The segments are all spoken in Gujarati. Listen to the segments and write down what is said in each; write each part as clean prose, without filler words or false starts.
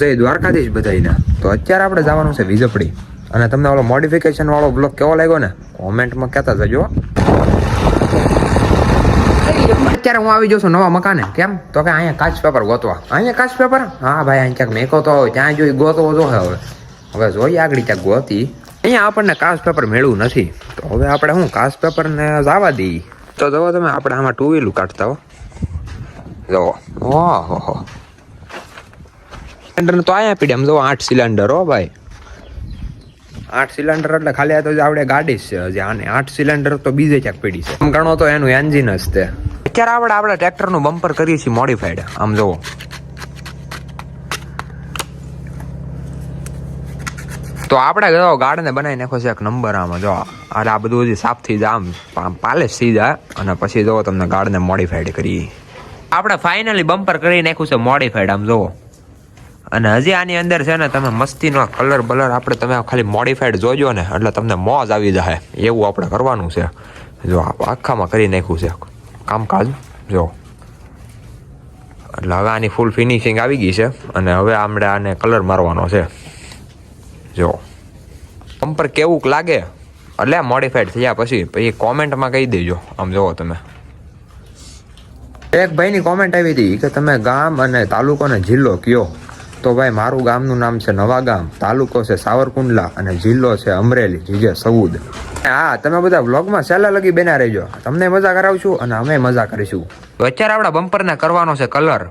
જય દ્વારકાધીશ બધાયને. તો અત્યારે આપણે જવાનું છે વીજપડી, અને તમને ઓલો મોડિફિકેશન વાળો બ્લોગ કેવો લાગ્યો ને કોમેન્ટમાં કહેતા જજો. અત્યારે હું આવી જઉં છું નવા મકાને. કેમ તો કે અહીંયા કાચ પેપર ગોતવા. અહીંયા કાચ પેપર? હા ભાઈ, અહીં ક્યાંક મેકો તો હોય ત્યાં જોઈ ગોતવો જો. હવે જોઈએ આગળ ક્યાંક ગોતી. અહીંયા આપણને કાચ પેપર મેળવું નથી, તો હવે આપણે શું કાચ પેપર ને જવા દઈએ. તો જુઓ તમે, આપણે આમાં ટુ વ્હીલું કાઢતા હો. જુઓ, ઓહો સિલિન્ડર તો અહીંયા પીડે આમ જો 8 સિલિન્ડર હો ભાઈ. 8 સિલિન્ડર એટલે ખાલી આ તો આપણે ગાડી જ છે હજી. આને 8 સિલિન્ડર તો બીજે ક્યાંક પડી છે. આમ ગણો તો એનું એન્જિન જ તે. અત્યારે આપણે ટ્રેક્ટરનું બમ્પર કરીએ છીએ મોડિફાઈડ. આમ જુઓ, તો આપણે ગાર્ડને બનાવી નાખો છે એક નંબર. આમાં જો આ બધું હજી સાફ થઈ જાય, આમ પાલિશ થઈ જાય, અને પછી જો તમને ગાર્ડને મોડિફાઈડ કરીએ. આપણે ફાઇનલી બમ્પર કરી નાખ્યું છે મોડિફાઈડ. આમ જુઓ, અને હજી આની અંદર છે ને તમે મસ્તીનો કલર બલર આપણે તમે ખાલી મોડિફાઈડ જોજો ને એટલે તમને મોજ આવી જાય એવું આપણે કરવાનું છે. જો આખામાં કરી નાખ્યું છે કામકાજ જો. એટલે હવે આની ફૂલ ફિનિશિંગ આવી ગઈ છે, અને હવે આપણે આને કલર મારવાનો છે. જો બમ્પર કેવું લાગે એટલે મોડિફાઈડ થયા પછી કોમેન્ટમાં કહી દેજો. આમ જુઓ તમે, એક ભાઈની કોમેન્ટ આવી હતી કે તમે ગામ અને તાલુકો અને જિલ્લો કયો. તો ભાઈ મારું ગામનું નામ છે નવા ગામ, તાલુકો છે સાવરકુંડલા, અને જિલ્લો છે અમરેલી જીજે સઉદ. હા, તમે બધા વ્લોગમાં છેલ્લા લગી બેના રહેજો, તમને મજા કરાવશું અને અમે મજા કરીશું. તો અત્યારે આપણા બમ્પરને કરવાનો છે કલર,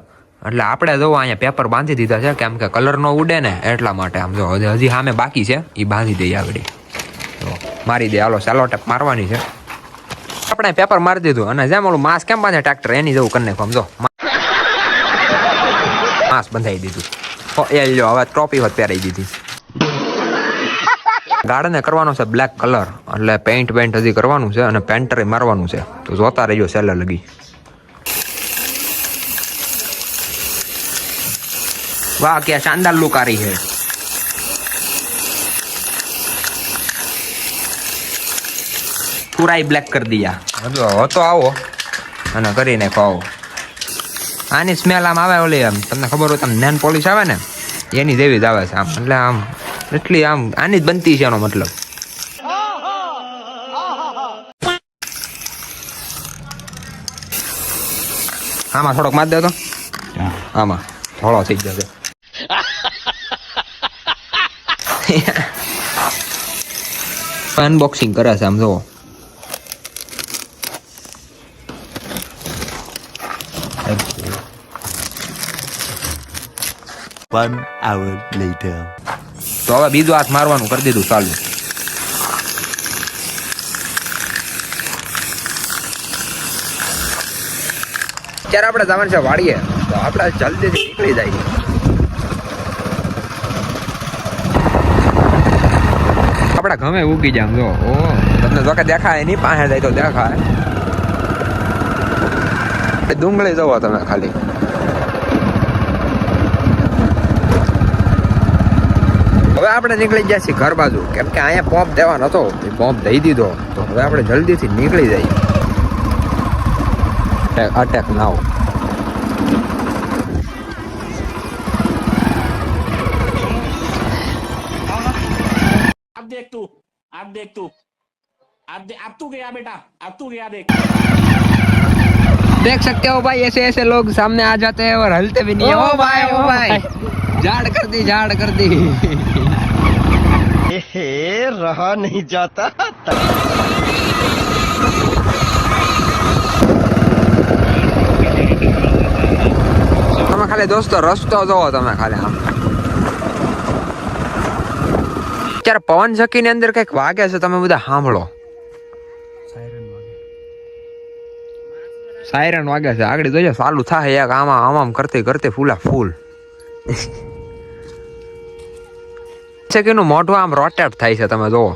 એટલે આપણે જો અહીંયા પેપર બાંધી દીધા છે, કેમ કે કલર નો ઉડે ને એટલા માટે. આમ જો હજી સામે બાકી છે, એ બાંધી દઈએ આગળ. મારી દે, હાલો સેલો ટેપ મારવાની છે. આપણે પેપર મારી દીધું, અને જેમ ઓલું માસ કેમ બાંધે ટ્રેક્ટર એની જેવું કરી નાખો. આમ જો માસ બંધાઈ દીધું. એ લો, હવે ટ્રોફી હોત પહેરાઈ દીધી. ગાર્ડને કરવાનો છે બ્લેક કલર, એટલે પેન્ટ હજી કરવાનું છે, અને પેન્ટર મારવાનું છે. તો જોતા રહેજો સેલા લગી. વાહ, क्या शानदार लुक आ रही है. पूरा ही ब्लैक कर दिया. તો આવો અને કરી નાખો. આવો, આની સ્મેલ આમ આવે ઓલી, આમ તમને ખબર હોય તમે નેન પોલિશ આવે ને એની જેવી જ આવે છે આમ. એટલે આમ એટલી આમ આની જ બનતી છે એનો મતલબ. આમાં થોડોક માર દે તો, આમાં થોડો થઈ જશે. અનબોક્સિંગ કરે છે આમ જુઓ. One hour later. તો હવે બીજો હાથ મારવાનું કરી દીધું ચાલુ. અત્યારે આપણે જવાનું છે વાડીએ, તો આપણે જલ્દીથી નીકળી જાય. આપડા ઘમે ઉગી જામ જો. ઓ તમને જો કે દેખાય નહીં, પાસે જાય તો દેખાય. ડુંગળી જવો તમે ખાલી. હવે આપણે નીકળી ગયા છીએ ઘર બાજુ, કેમ કે અહીંયા પંપ દેવાનો હતો, એ પંપ દઈ દીધો. તો હવે આપણે જલ્દીથી નીકળી જઈએ. અટેક નાવ. देख सकते हो भाई, ऐसे ऐसे लोग सामने आ जाते हैं और हलते भी नहीं है. ओ भाई झाड़ कर दी. रहा नहीं जाता. તમે ખાલી દોસ્તો રસ્તો જોવો તમે ખાલી. આમ અત્યારે પવન ચક્કી ની અંદર કઈક વાગે છે, તમે બધા સાંભળો. સાયરન વાગે છે. આગળ જોજો ચાલુ થાય એક આમ કરતી ફૂલા ફૂલ. ચક્કીનું મોઢું આમ રોટેટ થાય છે, તમે જોવો.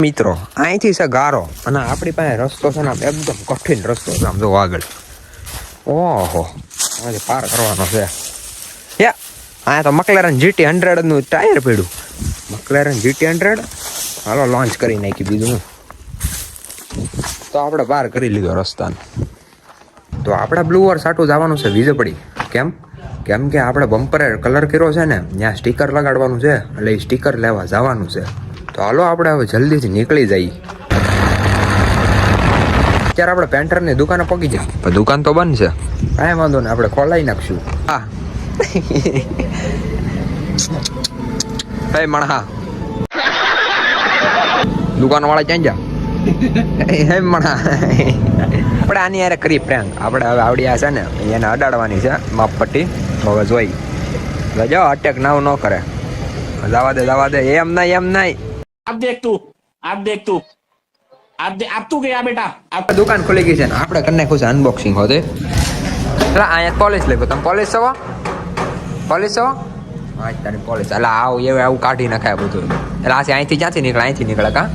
મિત્રો અહીંથી છે ગારો, અને આપણી પાસે રસ્તો છે ને એકદમ કઠિન રસ્તો છે. આમ જો આગળ, ઓહો પાર કરવાનો છે. અહીંયા તો મકલેરન GT 100 નું ટાયર પડ્યું. મકલેરન GT 100 હાલો લોન્ચ કરી નાખી. બીજું તો આપણે પાર કરી લીધો રસ્તાને. તો આપણે બ્લુ ઓર સાટું જવાનું છે વીજપડી. કેમ કે આપણે બમ્પરે કલર કર્યો છે ને ત્યાં સ્ટીકર લગાડવાનું છે, એટલે એ સ્ટીકર લેવા જવાનું છે. તો હાલો આપણે હવે જલ્દીથી નીકળી જઈએ. અત્યારે આપણે પેન્ટરની દુકાને પહોંચી જાય. પણ દુકાન તો બંધ છે. કાંઈ વાંધો નહીં, આપણે ખોલાવી નાખશું. હા હે મણહા, દુકાન વાળા ક્યાં જા? હે મણહા, આપણે આની યાર કરી પ્રેન્ક. આપણે હવે આવડી આ છે ને એને અડાડવાની છે માપ પટ્ટી. હવે જોઈ જો અટેક નાવ ન કરે. જવા દે એમ નહીં. अब देख तू अब तू गया बेटा अब દુકાન ખુલી ગઈ છે ને આપણે કરી નાખ્યું છે અનબોક્સિંગ હોતે. એટલે અહીંયા પોલીસ લઈ તમે પોલીસ છો હા તારી પોલીસ. એટલે આવું કાઢી નખાય બધું. એટલે અહીંથી ક્યાંથી નીકળે કા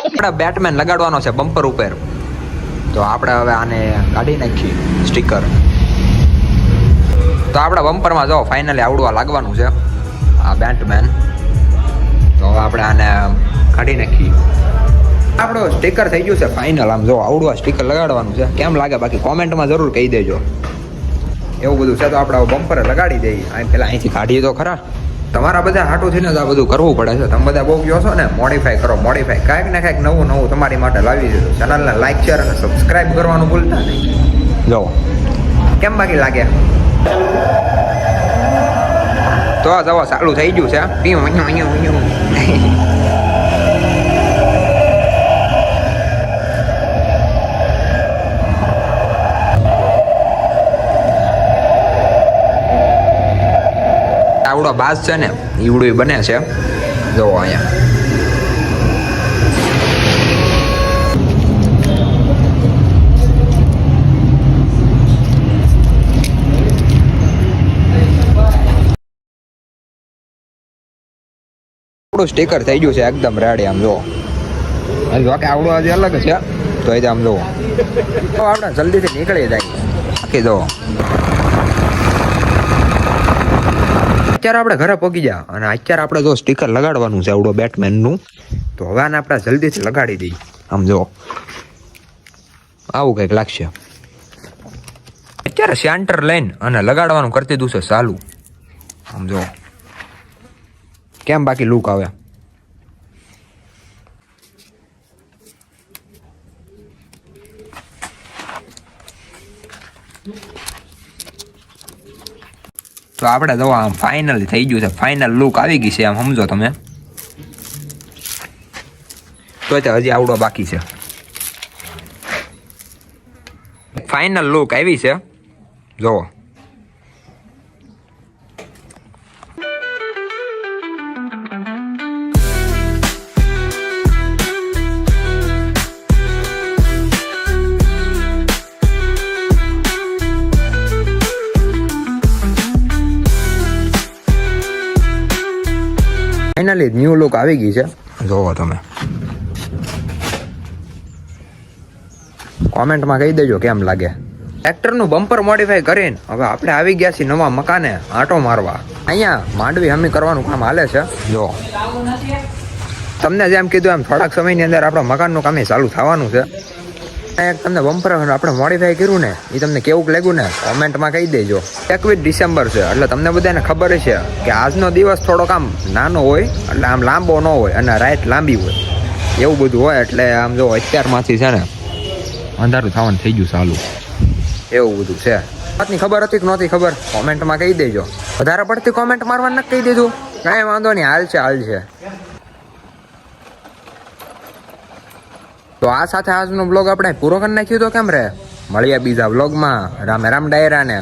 આપણે બેટમેન લગાડવાનો છે બમ્પર ઉપર. તો આપણે હવે આને કાઢી નાખીએ સ્ટીકર. તો આપણે બમ્પરમાં જો ફાઇનલી આવડવા લાગવાનું છે આ બેટમેન. તો હવે આપણે આને કાઢી નાખીએ. આપણો સ્ટીકર થઈ ગયું છે ફાઇનલ. આમ જો આવડવા સ્ટીકર લગાડવાનું છે. કેમ લાગે બાકી કોમેન્ટમાં જરૂર કહી દેજો. એવું બધું છે તો આપણે બમ્પરે લગાડી દઈએ. પેલા અહીંથી કાઢીએ તો ખરા. તમારા બધા હાટું થઈને જ આ બધું કરવું પડે છે. તમે બધા બહુ કહો છો ને મોડિફાઈ કરો. કાંઈક ને કાંઈક નવું તમારી માટે લાવી દીધું. ચેનલને લાઈક શેર અને સબસ્ક્રાઈબ કરવાનું ભૂલતા નહીં. જો કેમ બાકી લાગે તો જવો ચાલુ થઈ ગયું છે. આવડો બાસ છે ને ઈવડું બને છે. જોવો અહીંયા આપણું સ્ટીકર થઈ ગયું છે એકદમ રેડી. આમ જુઓ કે આવડું આજે અલગ છે તો એ આમ જુઓ. તો આપણે જલ્દીથી નીકળી જાય. બાકી જુઓ અત્યારે આપણે ઘરે પહોંચી જા અને અત્યારે આપણે જો સ્ટીકર લગાડવાનું છે આવડો બેટમેનનું. તો હવે આને આપણે જલ્દીથી લગાડી દઈએ. આમ જુઓ આવું કંઈક લાગશે. અત્યારે સેન્ટર લઈને અને લગાડવાનું કરી દીધું છે ચાલુ. આમ જુઓ કેમ બાકી લુક આવે. તો આપણે જો આમ ફાઇનલ થઈ ગયું છે. ફાઇનલ લુક આવી ગઈ છે આમ સમજો તમે. તો હજી આવડો બાકી છે. ફાઇનલ લુક આવી છે જોવો. ફાઇનલી ન્યૂ લુક આવી ગઈ છે જોવો તમે. કોમેન્ટમાં કહી દેજો કેમ લાગે. ટ્રેક્ટરનું બમ્પર મોડિફાઈ કરીને હવે આપણે આવી ગયા છીએ નવા મકાને આંટો મારવા. અહીંયા માંડવી હમી કરવાનું કામ હાલે છે. જો તમને જેમ કીધું એમ થોડાક સમયની અંદર આપણા મકાનનું કામ ચાલુ થવાનું છે. એક તમને બમ્પર આપણે મોડિફાઈ કર્યું ને એ તમને કેવું લાગ્યું ને કોમેન્ટમાં કહી દેજો. 21 ડિસેમ્બર છે એટલે તમને બધાને ખબર છે કે આજનો દિવસ થોડોક આમ નાનો હોય એટલે આમ લાંબો ન હોય અને રાત લાંબી હોય એવું બધું હોય. એટલે આમ જો અત્યારમાંથી છે ને અંધારું થવાનું થઈ ગયું ચાલુ એવું બધું છે. વાતની ખબર હતી કે નહોતી ખબર કોમેન્ટમાં કહી દેજો. વધારે પડતી કોમેન્ટ મારવાનું નથી કહી દીધું. કાંઈ વાંધો નહીં, હાલ છે. તો આ સાથે આજનો બ્લોગ આપણે પૂરો કરી નાખ્યું. તો કેમ રહે મળીએ બીજા બ્લોગમાં. રામે રામ ડાયરાને.